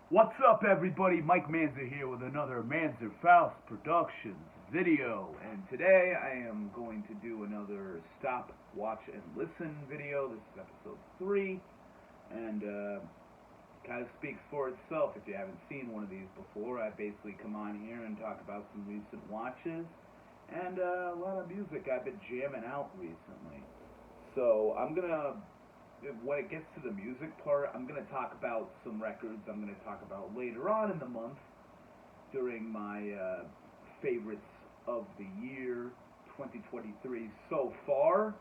What's up, everybody? Mike Manzer here with another Manzer Faust Productions video. And today I am going to do another stop, watch, and listen video. This is episode 3. And kind of speaks for itself if you haven't seen one of these before. I basically come on here and talk about some recent watches and a lot of music I've been jamming out recently. So I'm going to when it gets to the music part, I'm going to talk about some records I'm going to talk about later on in the month during my favorites of the year 2023 so far.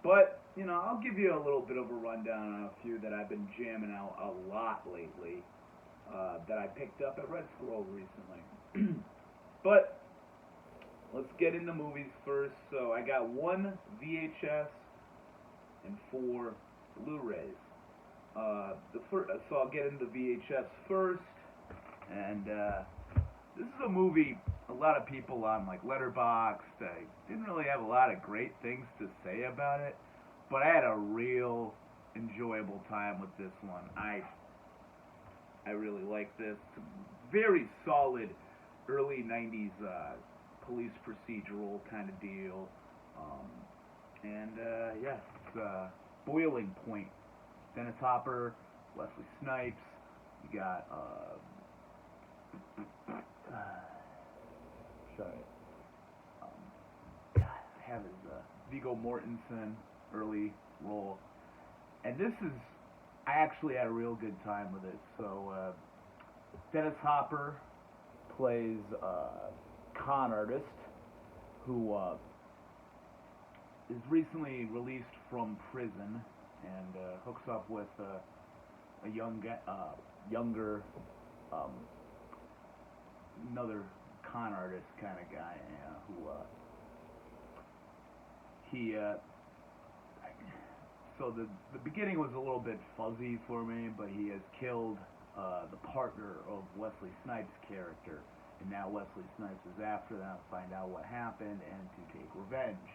But, I'll give you a little bit of a rundown on a few that I've been jamming out a lot lately that I picked up at Red Squirrel recently. But let's get into movies first. So I got 1 VHS and 4 Blu-rays. So I'll get into VHS first, and this is a movie a lot of people on like Letterboxd didn't really have a lot of great things to say about it, but I had a real enjoyable time with this one. I really like this. Very solid early 90s police procedural kind of deal. It's Boiling Point. Dennis Hopper, Wesley Snipes. You got I have his Viggo Mortensen early role, and I actually had a real good time with it. So Dennis Hopper plays a con artist who is recently released from prison and hooks up with a younger, another con artist kind of guy so the beginning was a little bit fuzzy for me, but he has killed the partner of Wesley Snipes' character, and now Wesley Snipes is after them to find out what happened and to take revenge.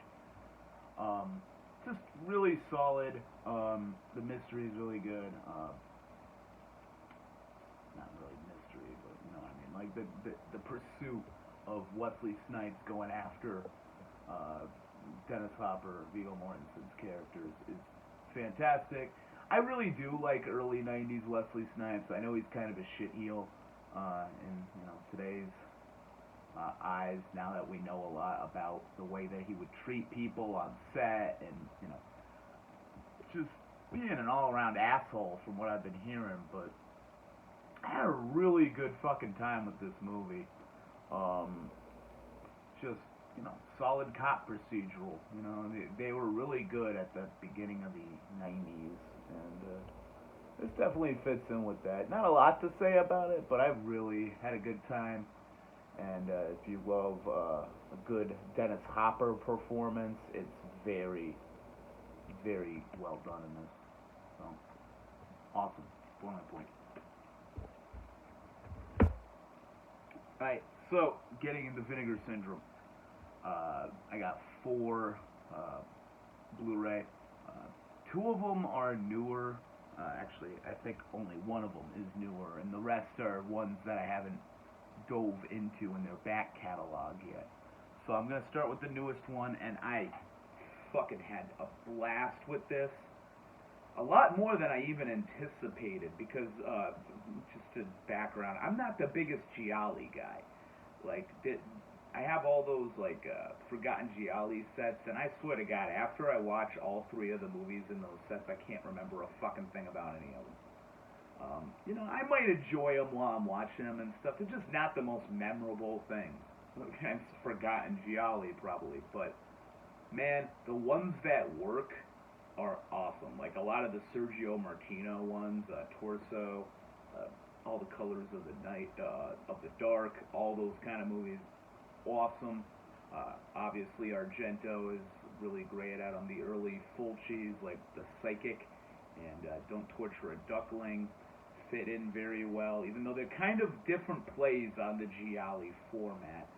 Just really solid. The mystery is really good. Not really mystery, but you know what I mean. Like the pursuit of Wesley Snipes going after Dennis Hopper, Viggo Mortensen's characters is fantastic. I really do like early '90s Wesley Snipes. I know he's kind of a shit heel in today's eyes, now that we know a lot about the way that he would treat people on set and just being an all-around asshole from what I've been hearing. But I had a really good fucking time with this movie. Just solid cop procedural. They were really good at the beginning of the '90s, and this definitely fits in with that. Not a lot to say about it, but I really had a good time. And if you love a good Dennis Hopper performance, it's very, very well done in this. So, awesome. Boiling Point. Alright, so, getting into Vinegar Syndrome. I got 4 Blu-ray. 2 of them are newer. Actually, I think only one of them is newer, and the rest are ones that I haven't dove into in their back catalog yet. So I'm going to start with the newest one, and I fucking had a blast with this. A lot more than I even anticipated, because, just a background, I'm not the biggest Gialli guy. I have all those, Forgotten Gialli sets, and I swear to God, after I watch all 3 of the movies in those sets, I can't remember a fucking thing about any of them. I might enjoy them while I'm watching them and stuff. They're just not the most memorable things. I've forgotten Gialli probably, but man, the ones that work are awesome. Like a lot of the Sergio Martino ones, Torso, All the Colors of the Night, of the Dark, all those kind of movies, awesome. Obviously, Argento is really great at them. The early Fulcis, like The Psychic and Don't Torture a Duckling, fit in very well, even though they're kind of different plays on the Gialli format.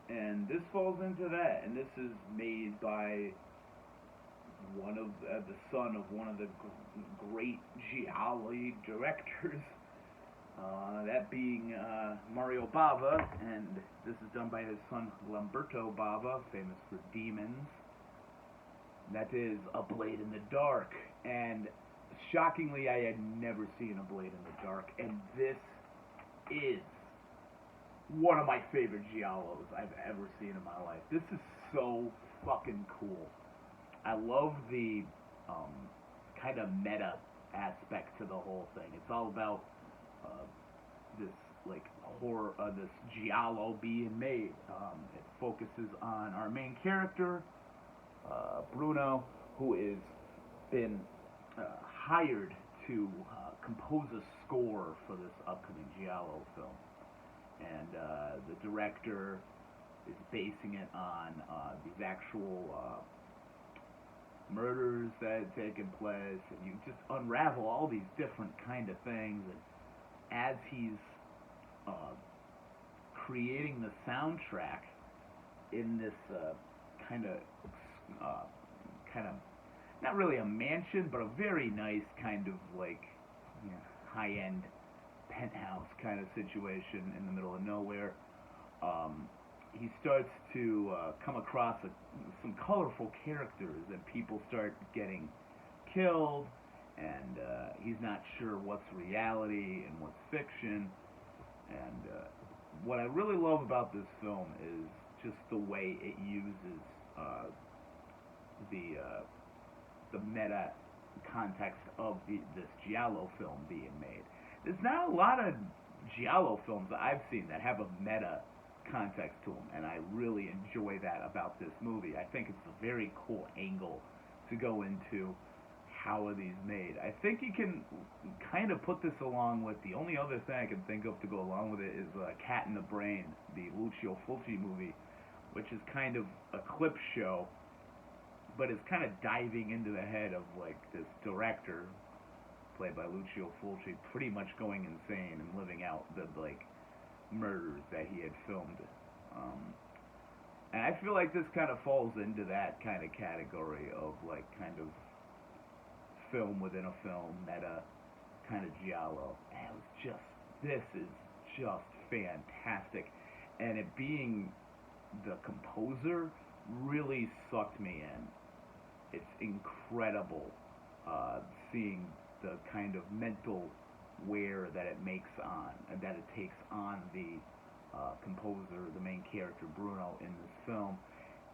And this falls into that, and this is made by one of the son of one of the great giallo directors, that being Mario Bava, and this is done by his son Lamberto Bava, famous for Demons. That is A Blade in the Dark, and shockingly, I had never seen A Blade in the Dark, and this is one of my favorite giallos I've ever seen in my life. This is so fucking cool. I love the kind of meta aspect to the whole thing. It's all about this like horror, this giallo being made. It focuses on our main character, Bruno, who is been hired to compose a score for this upcoming giallo film, and the director is basing it on these actual murders that had taken place, and you just unravel all these different kind of things, and as he's creating the soundtrack in this kind of not really a mansion, but a very nice kind of like, you know, high-end penthouse kind of situation in the middle of nowhere. He starts to come across some colorful characters, and people start getting killed, and he's not sure what's reality and what's fiction. And what I really love about this film is just the way it uses the meta context of this giallo film being made. There's not a lot of giallo films that I've seen that have a meta context to them, and I really enjoy that about this movie. I think it's a very cool angle to go into. How are these made? I think you can kind of put this along with the only other thing I can think of to go along with it is Cat in the Brain, the Lucio Fulci movie, which is kind of a clip show, but it's kind of diving into the head of like this director, played by Lucio Fulci, pretty much going insane and living out the like murders that he had filmed. And I feel like this kind of falls into that kind of category of like kind of film within a film, meta kind of giallo. And it was just, this is just fantastic. And it being the composer really sucked me in. It's incredible seeing the kind of mental wear that it makes on, and that it takes on the composer, the main character Bruno in this film.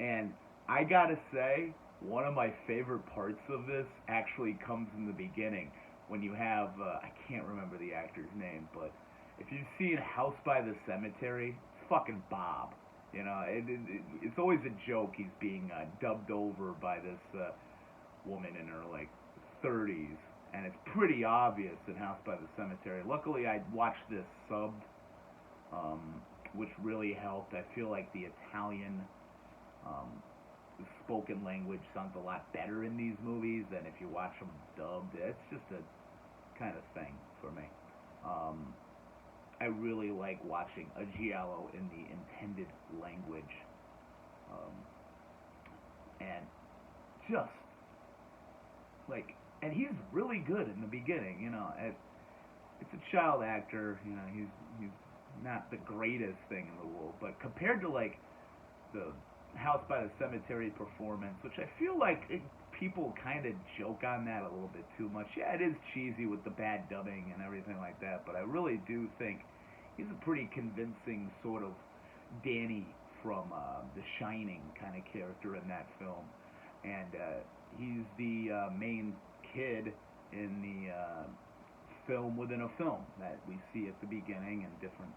And I gotta say, one of my favorite parts of this actually comes in the beginning, when you have, I can't remember the actor's name, but if you've seen House by the Cemetery, it's fucking Bob. You know, it's always a joke he's being dubbed over by this woman in her, like, 30s, and it's pretty obvious in House by the Cemetery. Luckily, I watched this subbed, which really helped. I feel like the Italian spoken language sounds a lot better in these movies than if you watch them dubbed. It's just a kind of thing for me. I really like watching a giallo in the intended language, and just like, and he's really good in the beginning. You know, it's a child actor. You know, he's not the greatest thing in the world, but compared to like the House by the Cemetery performance, which I feel like people kind of joke on that a little bit too much. Yeah, it is cheesy with the bad dubbing and everything like that, but I really do think he's a pretty convincing sort of Danny from The Shining kind of character in that film. And he's the main kid in the film within a film that we see at the beginning and different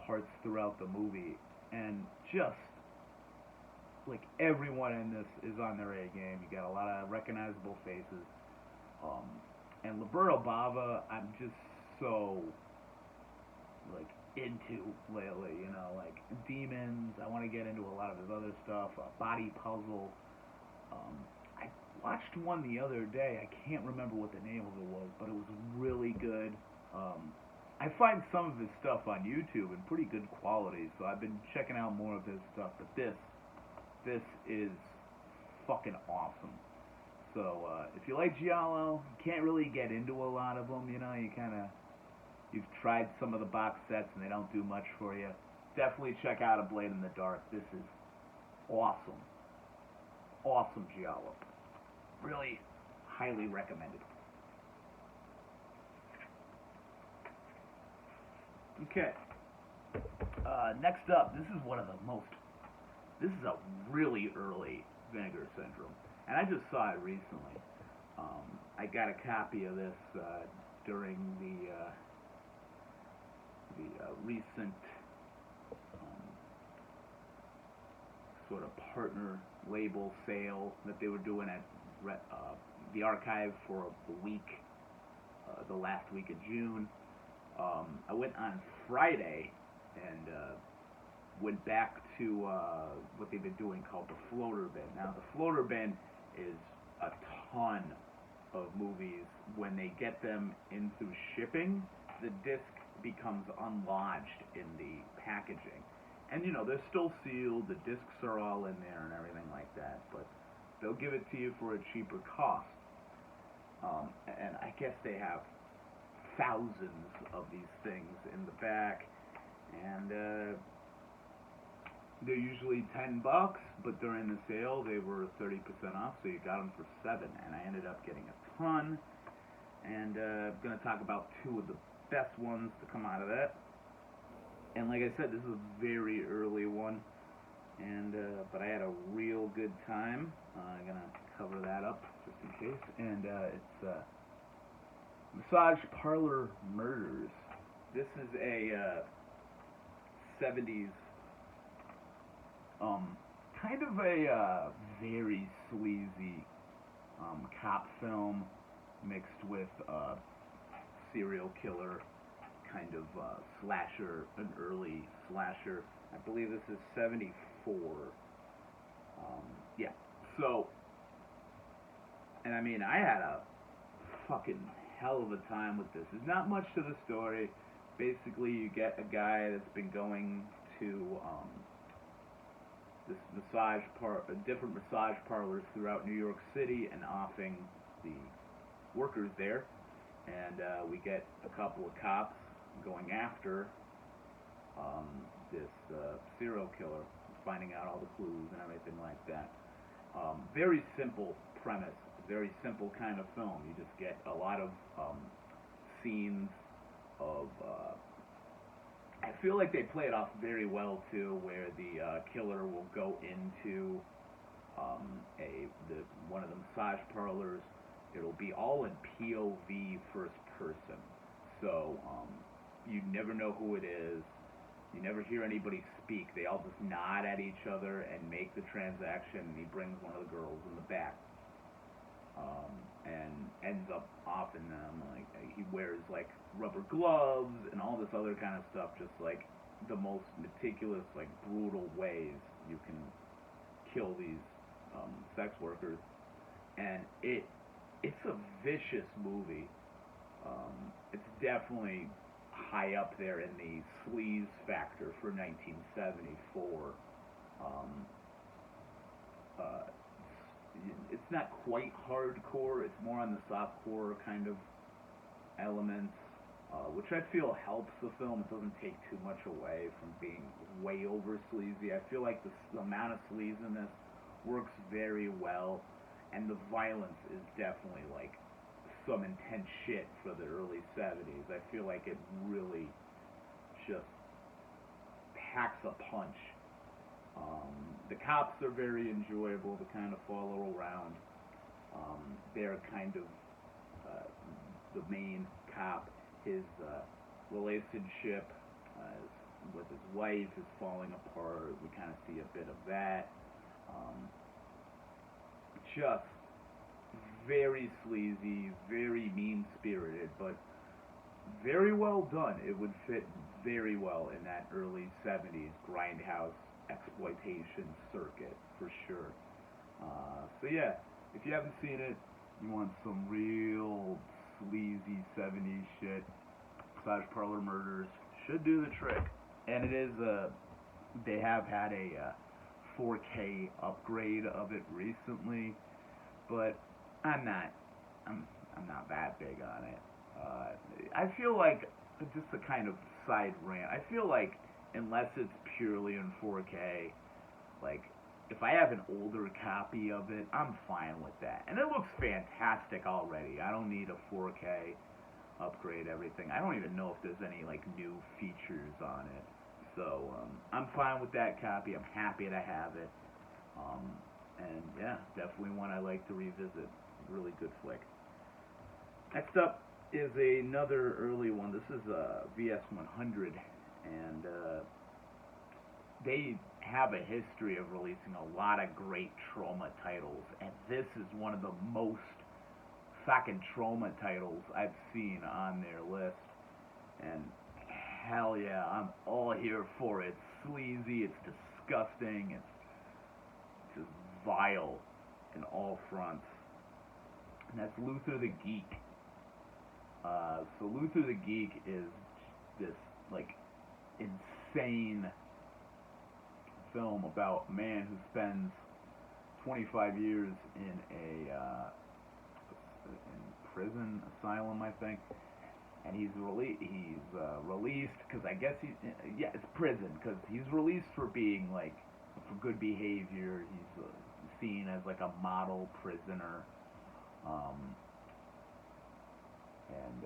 parts throughout the movie. And just like everyone in this is on their A game. You got a lot of recognizable faces. And Lamberto Bava, I'm just so like into lately, you know, like Demons. I want to get into a lot of his other stuff. Body Puzzle. I watched one the other day. I can't remember what the name of it was, but it was really good. I find some of his stuff on YouTube in pretty good quality, so I've been checking out more of his stuff. But this is fucking awesome. So if you like giallo, you can't really get into a lot of them. You know, you've tried some of the box sets and they don't do much for you. Definitely check out A Blade in the Dark. This is awesome. Awesome giallo. Really highly recommended. Okay. Next up, this is a really early Vinegar Syndrome, and I just saw it recently. I got a copy of this during the recent sort of partner label sale that they were doing at the Archive for the week, the last week of June. I went on Friday and went back to what they've been doing called the Floater Bin. Now, the Floater Bin is a ton of movies. When they get them in through shipping, the disc becomes unlodged in the packaging. And, you know, they're still sealed, the discs are all in there and everything like that, but they'll give it to you for a cheaper cost. And I guess they have thousands of these things in the back, and they're usually $10, but during the sale they were 30% off, so you got them for $7, and I ended up getting a ton. And I'm going to talk about two of the best ones to come out of that. And like I said, this is a very early one, and but I had a real good time. I'm going to cover that up just in case. And it's Massage Parlor Murders. This is a 70s kind of a very sleazy cop film mixed with serial killer kind of slasher, an early slasher. I believe this is 74. Yeah. So, and I mean, I had a fucking hell of a time with this. There's not much to the story. Basically, you get a guy that's been going to this different massage parlors throughout New York City and offing the workers there, and we get a couple of cops going after this serial killer, finding out all the clues and everything like that. Very simple premise, very simple kind of film. You just get a lot of scenes of I feel like they play it off very well too, where the killer will go into one of the massage parlors. It'll be all in POV, first person, so you never know who it is. You never hear anybody speak. They all just nod at each other and make the transaction, and he brings one of the girls in the back. And ends up offing them, like, he wears, like, rubber gloves and all this other kind of stuff, just, like, the most meticulous, like, brutal ways you can kill these sex workers. And it's a vicious movie. It's definitely high up there in the sleaze factor for 1974. It's not quite hardcore, it's more on the softcore kind of elements, which I feel helps the film. It doesn't take too much away from being way over sleazy. I feel like the amount of sleaze in this works very well, and the violence is definitely like some intense shit for the early 70s. I feel like it really just packs a punch. The cops are very enjoyable to kind of follow around. They're kind of the main cop. His relationship with his wife is falling apart. We kind of see a bit of that. Just very sleazy, very mean-spirited, but very well done. It would fit very well in that early 70s grindhouse exploitation circuit, for sure. So yeah, if you haven't seen it, you want some real sleazy 70s shit, Massage Parlor Murders should do the trick. And it is, they have had a 4K upgrade of it recently, but I'm not, I'm, I'm not that big on it. I feel like, just a kind of side rant, I feel like unless it's purely in 4K, like, if I have an older copy of it, I'm fine with that. And it looks fantastic already. I don't need a 4K upgrade everything. I don't even know if there's any, like, new features on it. So, I'm fine with that copy. I'm happy to have it. And, yeah, definitely one I like to revisit. Really good flick. Next up is another early one. This is VS100, and they have a history of releasing a lot of great Trauma titles, and this is one of the most fucking Trauma titles I've seen on their list. And hell yeah, I'm all here for it. It's sleazy, it's disgusting, it's just vile in all fronts. And that's Luther the Geek. So Luther the Geek is this, like, insane film about a man who spends 25 years in a in prison asylum, I think, and he's released because I guess it's prison, because he's released for being, like, for good behavior. He's seen as like a model prisoner, and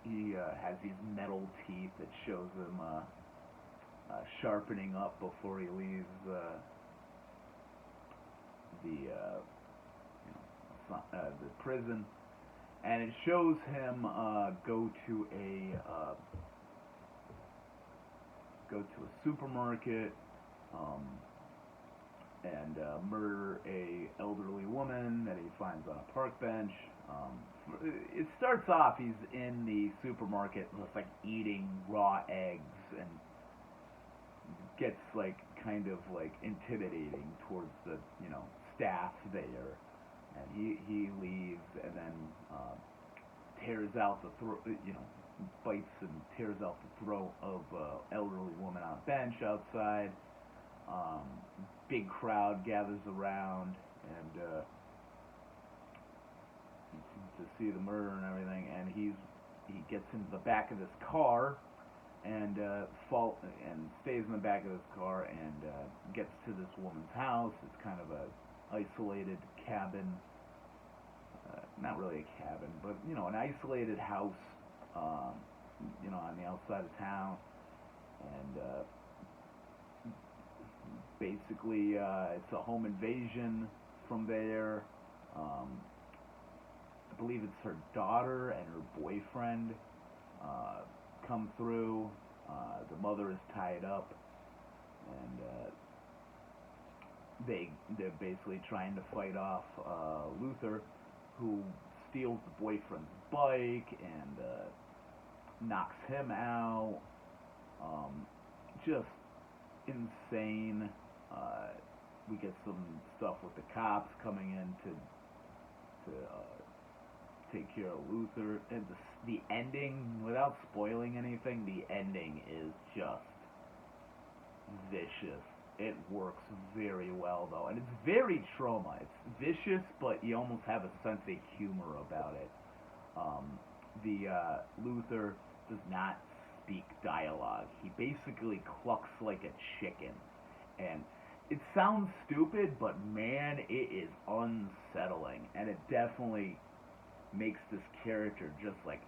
he has these metal teeth that shows him sharpening up before he leaves the prison, and it shows him go to a supermarket and murder a elderly woman that he finds on a park bench. It starts off, he's in the supermarket, just like eating raw eggs, and gets like kind of like intimidating towards the staff there, and he leaves, and then tears out the throat, bites and tears out the throat of elderly woman on a bench outside. Big crowd gathers around and to see the murder and everything, and he gets into the back of this car and stays in the back of this car and gets to this woman's house. It's kind of a isolated cabin, not really a cabin, but an isolated house, on the outside of town, and basically it's a home invasion from there. I believe it's her daughter and her boyfriend come through. The mother is tied up, and they're basically trying to fight off Luther, who steals the boyfriend's bike and knocks him out. Just insane. We get some stuff with the cops coming in to take care of Luther, and the ending, without spoiling anything, the ending is just vicious. It works very well, though, and it's very Trauma. It's vicious, but you almost have a sense of humor about it. Luther does not speak dialogue. He basically clucks like a chicken, and it sounds stupid, but man, it is unsettling, and it definitely makes this character just like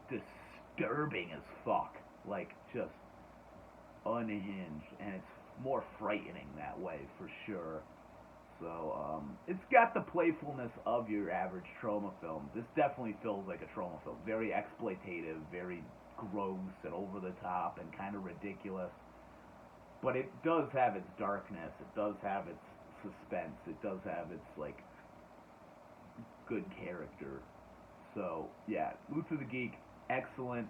disturbing as fuck, like just unhinged, and it's more frightening that way for sure. So it's got the playfulness of your average Trauma film. This definitely feels like a Trauma film. Very exploitative, very gross and over the top and kind of ridiculous. But it does have its darkness. It does have its suspense. It does have its like good character. So yeah, Luther the Geek, excellent.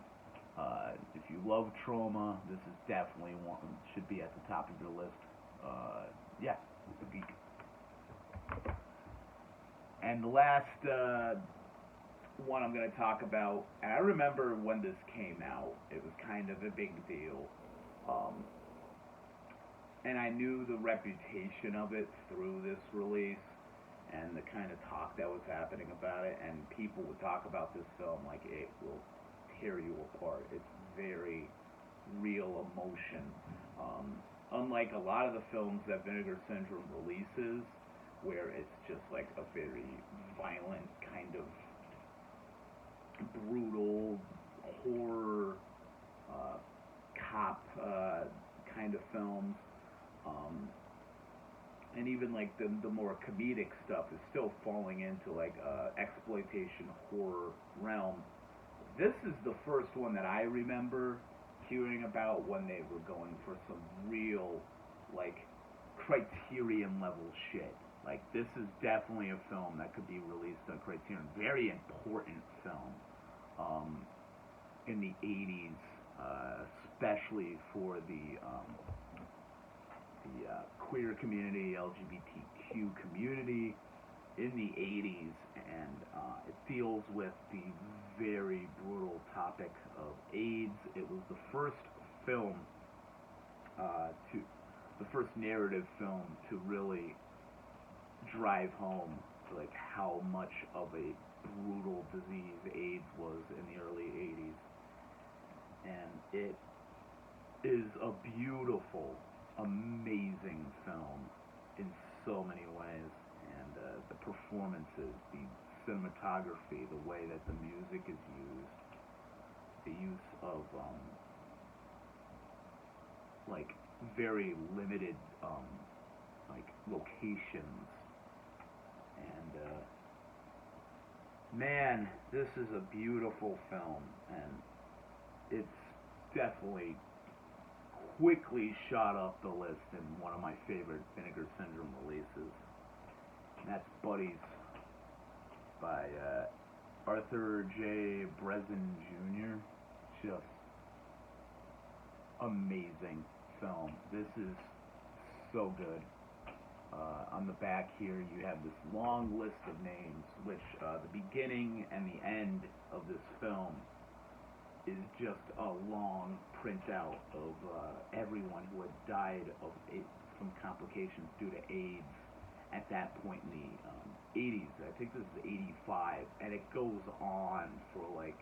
If you love Trauma, this is definitely one, should be at the top of your list. Yeah, Luther Geek. And the last one I'm going to talk about, and I remember when this came out, it was kind of a big deal. And I knew the reputation of it through this release, and the kind of talk that was happening about it, and people would talk about this film like it will tear you apart. It's very real emotion. Unlike a lot of the films that Vinegar Syndrome releases, where it's just like a very violent kind of brutal horror cop kind of films, and even like the more comedic stuff is still falling into like exploitation horror realm. This is the first one that I remember hearing about when they were going for some real like Criterion level shit. Like, this is definitely a film that could be released on Criterion. Very important film in the 80s, especially for the queer community, LGBTQ community in the 80s, and it deals with the very brutal topic of AIDS. It was the first film the first narrative film to really drive home like how much of a brutal disease AIDS was in the early 80s. And it is a beautiful, amazing film in so many ways. And the performances, the cinematography, the way that the music is used, the use of like very limited like locations, and man, this is a beautiful film, and it's definitely quickly shot up the list in one of my favorite Vinegar Syndrome releases. And that's Buddies by Arthur J. Brezin Jr. Just amazing film. This is so good. On the back here you have this long list of names, which the beginning and the end of this film is just a long printout of everyone who had died of from complications due to AIDS at that point in the 80s. I think this is 85, and it goes on for like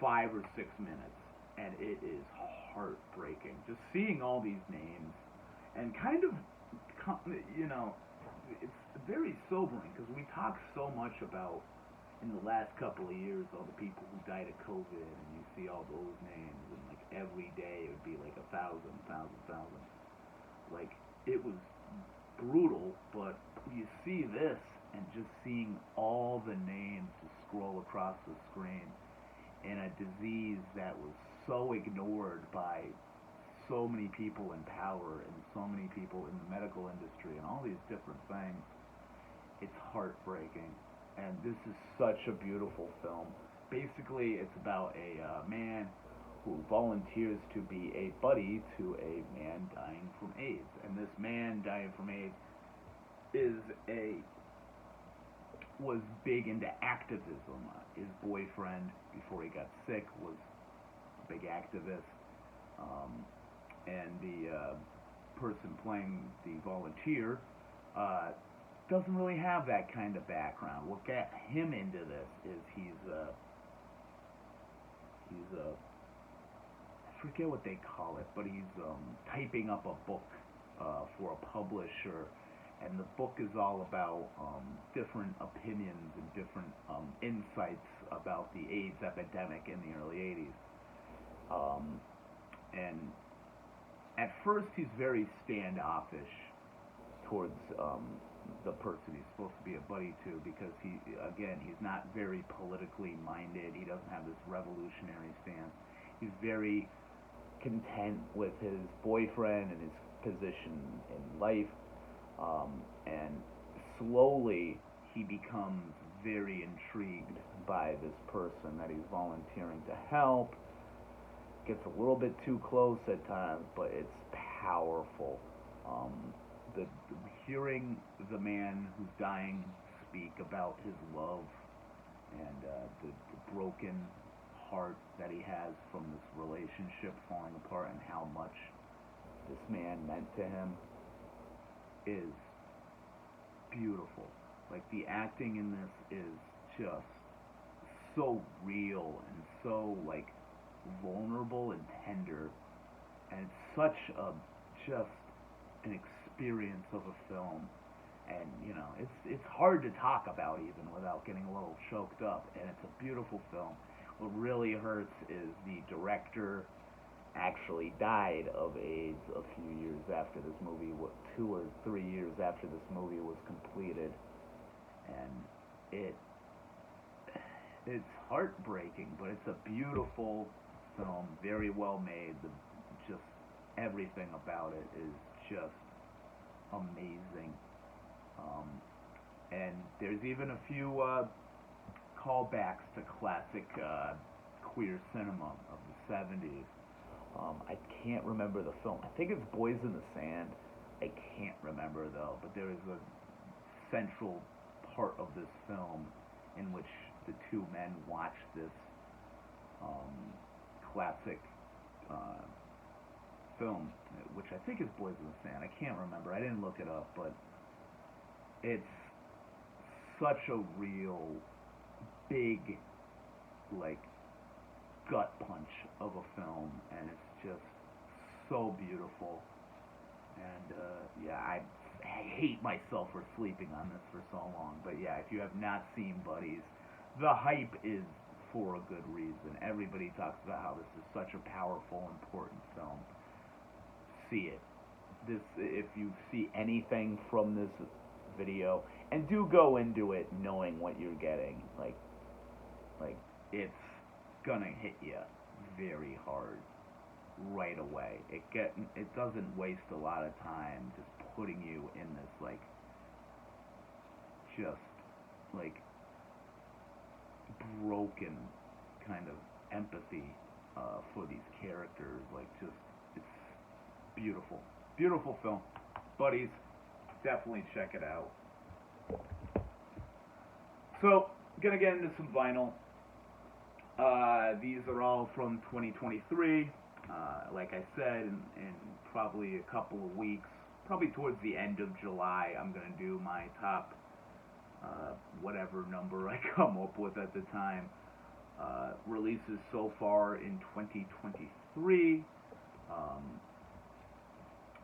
5 or 6 minutes, and it is heartbreaking. Just seeing all these names, and kind of, you know, it's very sobering, because we talk so much about, in the last couple of years, all the people who died of COVID, and you see all those names, and like every day it would be like 1,000. Like, it was brutal, but you see this, and just seeing all the names just scroll across the screen, in a disease that was so ignored by so many people in power, and so many people in the medical industry, and all these different things, it's heartbreaking. And this is such a beautiful film. Basically, it's about a man who volunteers to be a buddy to a man dying from AIDS. And this man dying from AIDS was big into activism. His boyfriend, before he got sick, was a big activist. And the person playing the volunteer doesn't really have that kind of background. What got him into this is he's I forget what they call it, but he's typing up a book for a publisher, and the book is all about different opinions and different insights about the AIDS epidemic in the early 80s. And at first he's very standoffish towards the person he's supposed to be a buddy to, because he's not very politically minded. He doesn't have this revolutionary stance. He's very content with his boyfriend and his position in life, and slowly he becomes very intrigued by this person that he's volunteering to help. Gets a little bit too close at times, but it's powerful. Hearing the man who's dying speak about his love and the broken heart that he has from this relationship falling apart, and how much this man meant to him, is beautiful. Like, the acting in this is just so real and so, like, vulnerable and tender, and it's such a, just an experience of a film. And, you know, it's hard to talk about even without getting a little choked up, and it's a beautiful film. What really hurts is the director actually died of AIDS a few years after this movie, 2 or 3 years after this movie was completed, and it's heartbreaking, but it's a beautiful film, very well made. Just everything about it is just amazing. And there's even a few callbacks to classic queer cinema of the 70s. I can't remember the film. I think it's Boys in the Sand. I can't remember though, but there is a central part of this film in which the two men watch this classic film, which I think is Boys in the Sand. I can't remember. I didn't look it up, but it's such a real big, like, gut punch of a film, and it's just so beautiful. And yeah, I hate myself for sleeping on this for so long. But yeah, if you have not seen Buddies, the hype is for a good reason. Everybody talks about how this is such a powerful, important film. See it. If you see anything from this video, and do go into it knowing what you're getting, like it's gonna hit you very hard right away. It doesn't waste a lot of time just putting you in this, like, just like broken kind of empathy for these characters. Like, just, it's beautiful. Beautiful film. Buddies, definitely check it out. So, gonna get into some vinyl. These are all from 2023. Like I said, in probably a couple of weeks, probably towards the end of July, I'm gonna do my top whatever number I come up with at the time. Releases so far in 2023.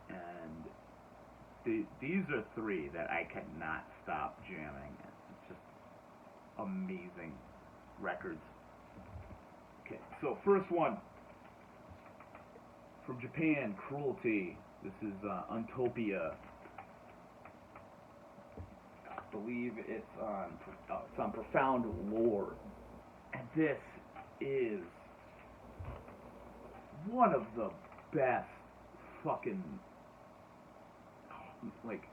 And these are 3 that I cannot stop jamming. It's just amazing records. Okay, so first one from Japan, Kruelty. This is Untopia. I believe it's on Profound Lore. And this is one of the best fucking, like,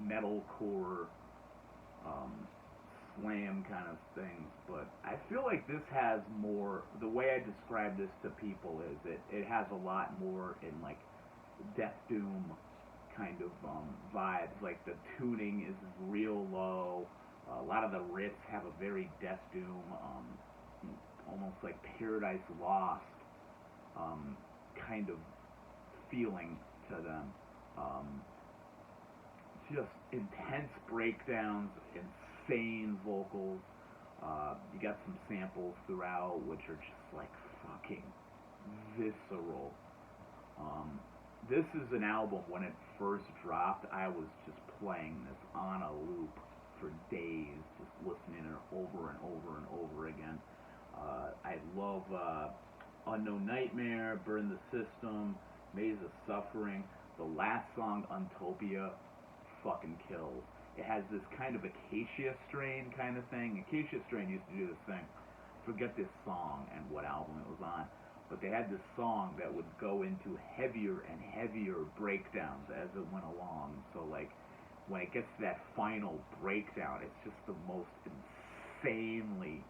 metalcore slam kind of things, but I feel like this has more, the way I describe this to people is it has a lot more in, like, Death Doom kind of vibes. Like, the tuning is real low. A lot of the riffs have a very Death Doom, almost like Paradise Lost kind of feeling to them. Just intense breakdowns, insane vocals. You got some samples throughout which are just, like, fucking visceral. This is an album, when it first dropped, I was just playing this on a loop for days, just listening to it over and over and over again. I love Unknown Nightmare, Burn the System, Maze of Suffering. The last song, Untopia, fucking kills. It has this kind of Acacia Strain kind of thing. Acacia Strain used to do this thing. Forget this song and what album it was on, but they had this song that would go into heavier and heavier breakdowns as it went along. So, like, when it gets to that final breakdown, it's just the most insanely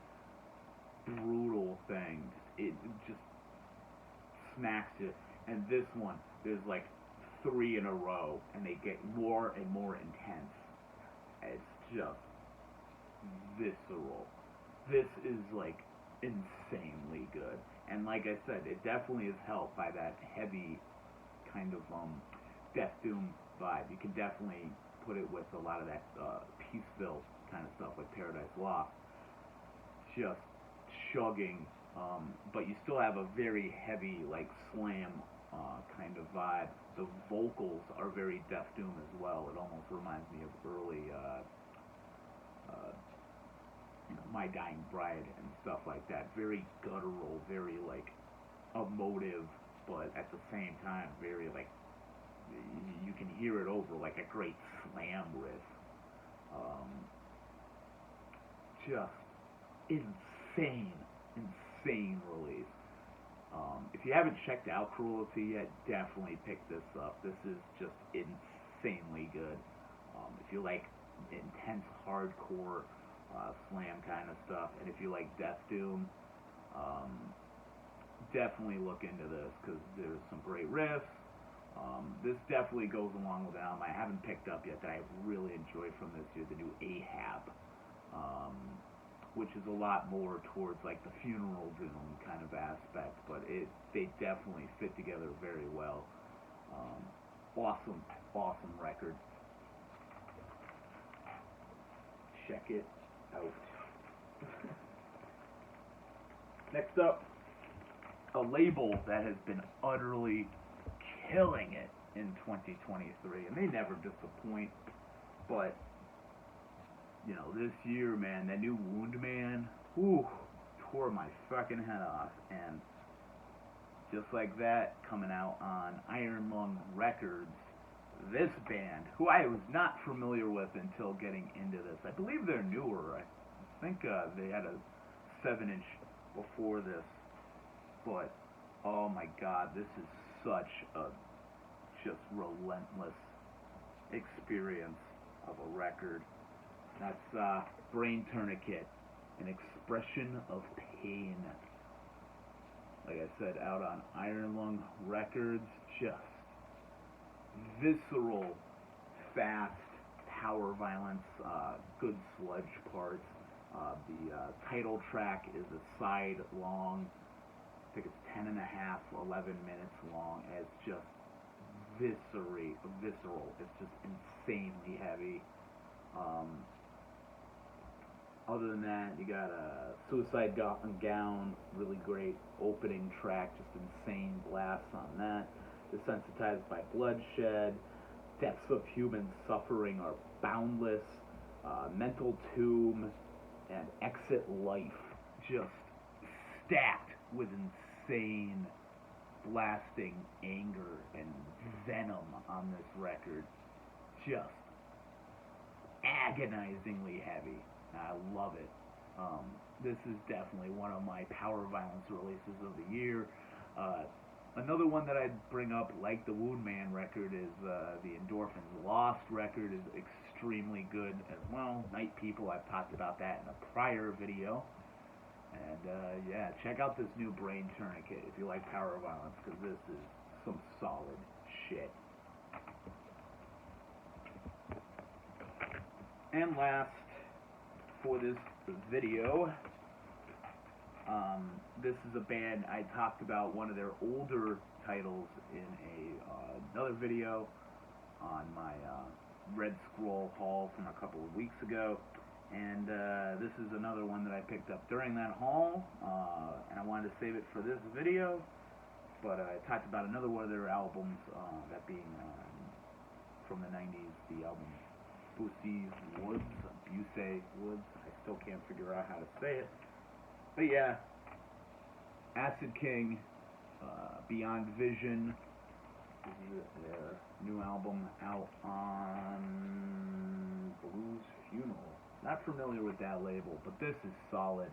brutal thing. It just smacks you. And this one, there's like 3 in a row, and they get more and more intense. It's just visceral. This is, like, insanely good. And like I said, it definitely is helped by that heavy kind of Death Doom vibe. You can definitely put it with a lot of that Peaceville kind of stuff, like Paradise Lost. Just chugging, but you still have a very heavy, like, slam kind of vibe. The vocals are very Death Doom as well. It almost reminds me of early, My Dying Bride and stuff like that. Very guttural, very, like, emotive, but at the same time, very, like, you can hear it over, like, a great slam riff. Just insane release. If you haven't checked out Kruelty yet, definitely pick this up. This is just insanely good. If you like intense hardcore slam kind of stuff, and if you like Death Doom, definitely look into this, because there's some great riffs. This definitely goes along with the album I haven't picked up yet that I really enjoyed from this year, the new Ahab, which is a lot more towards like the funeral doom kind of aspect, but they definitely fit together very well. Awesome record. Check it out. Next up, a label that has been utterly killing it in 2023, and they never disappoint, but this year, man, that new Wound Man, tore my fucking head off. And just like that, coming out on Iron Lung Records, this band, who I was not familiar with until getting into this. I believe they're newer. I think they had a 7-inch before this, but oh my god, this is such a just relentless experience of a record. That's Brain Tourniquet, an expression of pain. Like I said, out on Iron Lung Records, just visceral, fast, power violence, good sludge parts. The title track is a side long. I think it's 10 and a half, 11 minutes long. And it's just visceral. It's just insanely heavy. Other than that, you got a Suicide Gown, really great opening track, just insane blasts on that. Desensitized by Bloodshed, Depths of Human Suffering are boundless. Mental Tomb and Exit Life, just stacked with insane blasting anger and venom on this record. Just agonizingly heavy. I love it. This is definitely one of my power violence releases of the year. Another one that I'd bring up, like the Wound Man record, is the Endorphins Lost record is extremely good as well. Night People, I've talked about that in a prior video. And yeah, check out this new Brain Tourniquet if you like power violence, because this is some solid shit. And last, for this video, this is a band I talked about one of their older titles in another video on my Red Scroll haul from a couple of weeks ago, and this is another one that I picked up during that haul, and I wanted to save it for this video, but I talked about another one of their albums, that being from the 90s, the album Busse Woods. I still can't figure out how to say it. But yeah, Acid King, Beyond Vision, this is their new album out on Blues Funeral. Not familiar with that label, but this is solid.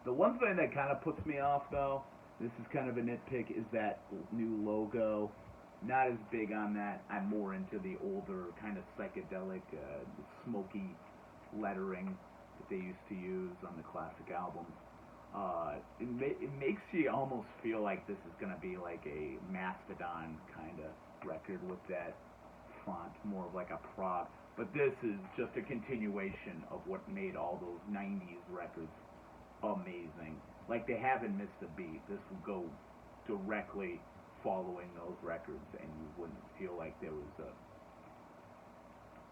The one thing that kind of puts me off, though, this is kind of a nitpick, is that new logo. Not as big on that. I'm more into the older, kind of psychedelic, smoky lettering that they used to use on the classic albums. It makes you almost feel like this is going to be like a Mastodon kind of record with that font, more of like a prog. But this is just a continuation of what made all those 90s records amazing. Like, they haven't missed a beat. This will go directly following those records, and you wouldn't feel like there was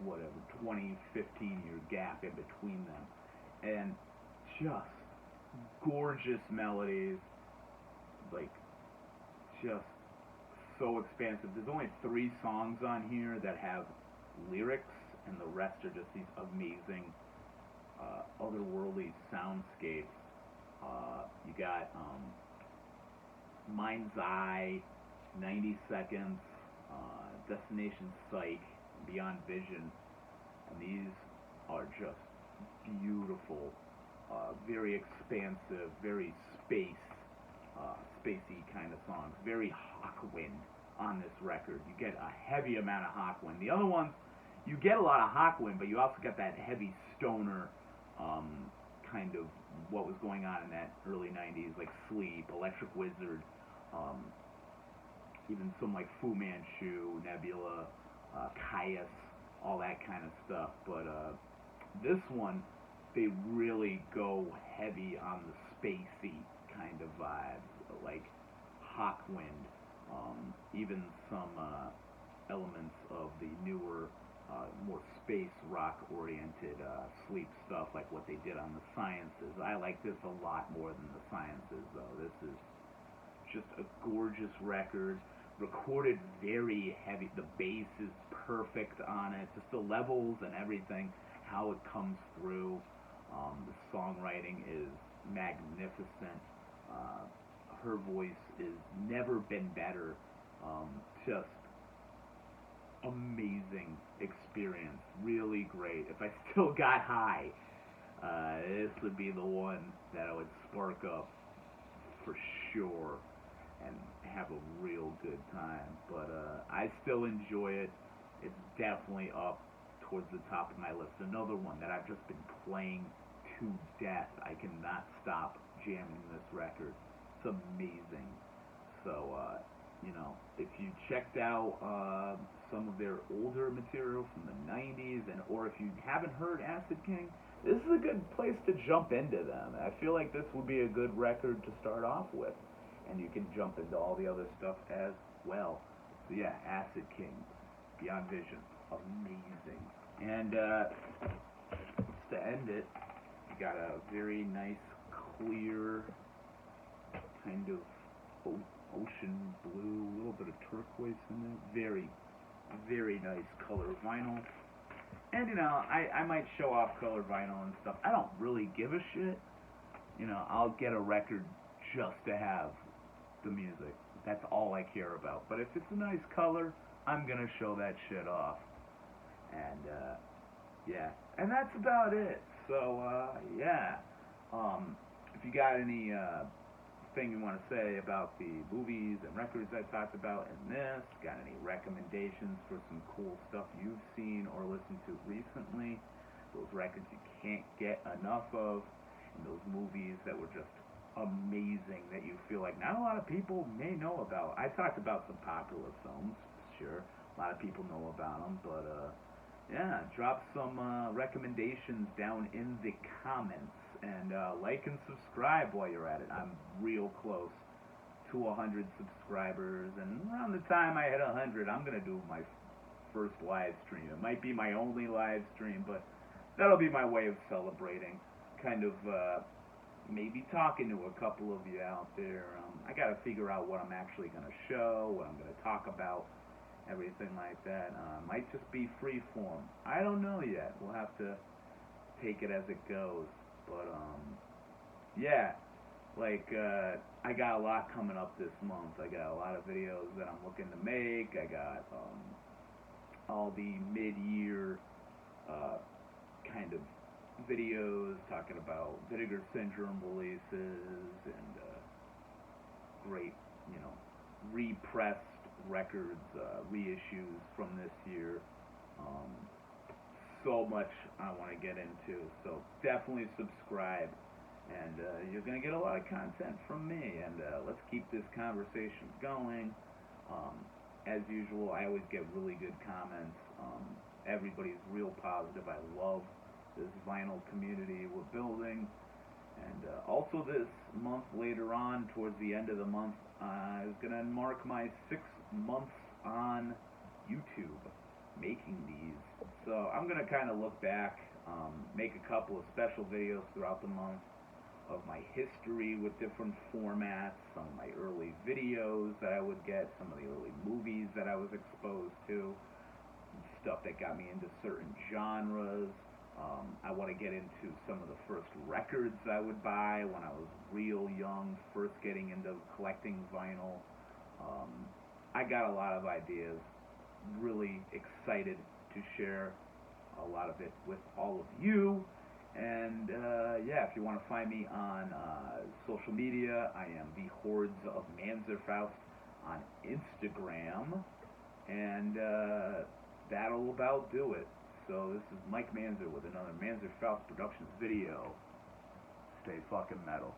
whatever 20, 15 year gap in between them, and just gorgeous melodies, like just so expansive. There's only 3 songs on here that have lyrics, and the rest are just these amazing otherworldly soundscapes. You got Mind's Eye, 90 Seconds, Destination Psych, Beyond Vision, and these are just beautiful, very expansive, very spacey kind of songs, very Hawkwind on this record. You get a heavy amount of Hawkwind. The other ones, you get a lot of Hawkwind, but you also get that heavy stoner kind of what was going on in that early 90s, like Sleep, Electric Wizard, even some like Fu Manchu, Nebula, Caius, all that kind of stuff. But this one, they really go heavy on the spacey kind of vibes, like Hawkwind, even some elements of the newer, more space rock oriented Sleep stuff, like what they did on the Sciences. I like this a lot more than the Sciences, though. This is just a gorgeous record, recorded very heavy. The bass is perfect on it, just the levels and everything, how it comes through. The songwriting is magnificent. Her voice has never been better. Just amazing experience, really great. If I still got high, this would be the one that I would spark up for sure and have a real good time. But I still enjoy it. It's definitely up towards the top of my list. Another one that I've just been playing to death. I cannot stop jamming this record. It's amazing. So, if you checked out some of their older material from the 90s, or if you haven't heard Acid King, this is a good place to jump into them. I feel like this would be a good record to start off with, and you can jump into all the other stuff as well. So yeah, Acid King, Beyond Vision, amazing. And to end it, you got a very nice, clear, kind of ocean blue, a little bit of turquoise in there. Very, very nice color vinyl. And I might show off color vinyl and stuff. I don't really give a shit. I'll get a record just to have the music. That's all I care about. But if it's a nice color, I'm gonna show that shit off. And yeah, and that's about it. So yeah, if you got any thing you want to say about the movies and records I talked about in this, got any recommendations for some cool stuff you've seen or listened to recently, those records you can't get enough of, and those movies that were just amazing that you feel like not a lot of people may know about. I talked about some popular films, sure, a lot of people know about them, but yeah, drop some recommendations down in the comments. And like and subscribe while you're at it. I'm real close to 100 subscribers, and around the time I hit 100, I'm gonna do my first live stream. It might be my only live stream, but that'll be my way of celebrating. Kind of maybe talking to a couple of you out there. I gotta figure out what I'm actually gonna show, what I'm gonna talk about, everything like that. Might just be free form. I don't know yet. We'll have to take it as it goes. But, yeah, like, I got a lot coming up this month. I got a lot of videos that I'm looking to make. I got, all the mid-year, kind of videos talking about Vinegar Syndrome releases and, great, repressed records, reissues from this year. So much I want to get into, so definitely subscribe, and you're going to get a lot of content from me, and let's keep this conversation going. As usual, I always get really good comments. Everybody's real positive. I love this vinyl community we're building, and also this month later on, towards the end of the month, is going to mark my 6 months on YouTube. making these. So I'm going to kind of look back, make a couple of special videos throughout the month of my history with different formats, some of my early videos that I would get, some of the early movies that I was exposed to, stuff that got me into certain genres. I want to get into some of the first records I would buy when I was real young, first getting into collecting vinyl. I got a lot of ideas, really excited to share a lot of it with all of you. And yeah, if you want to find me on social media, I am the Hordes of Manzerfaust on Instagram, and that'll about do it. So this is Mike Manzer with another Manzerfaust Productions video. Stay fucking metal.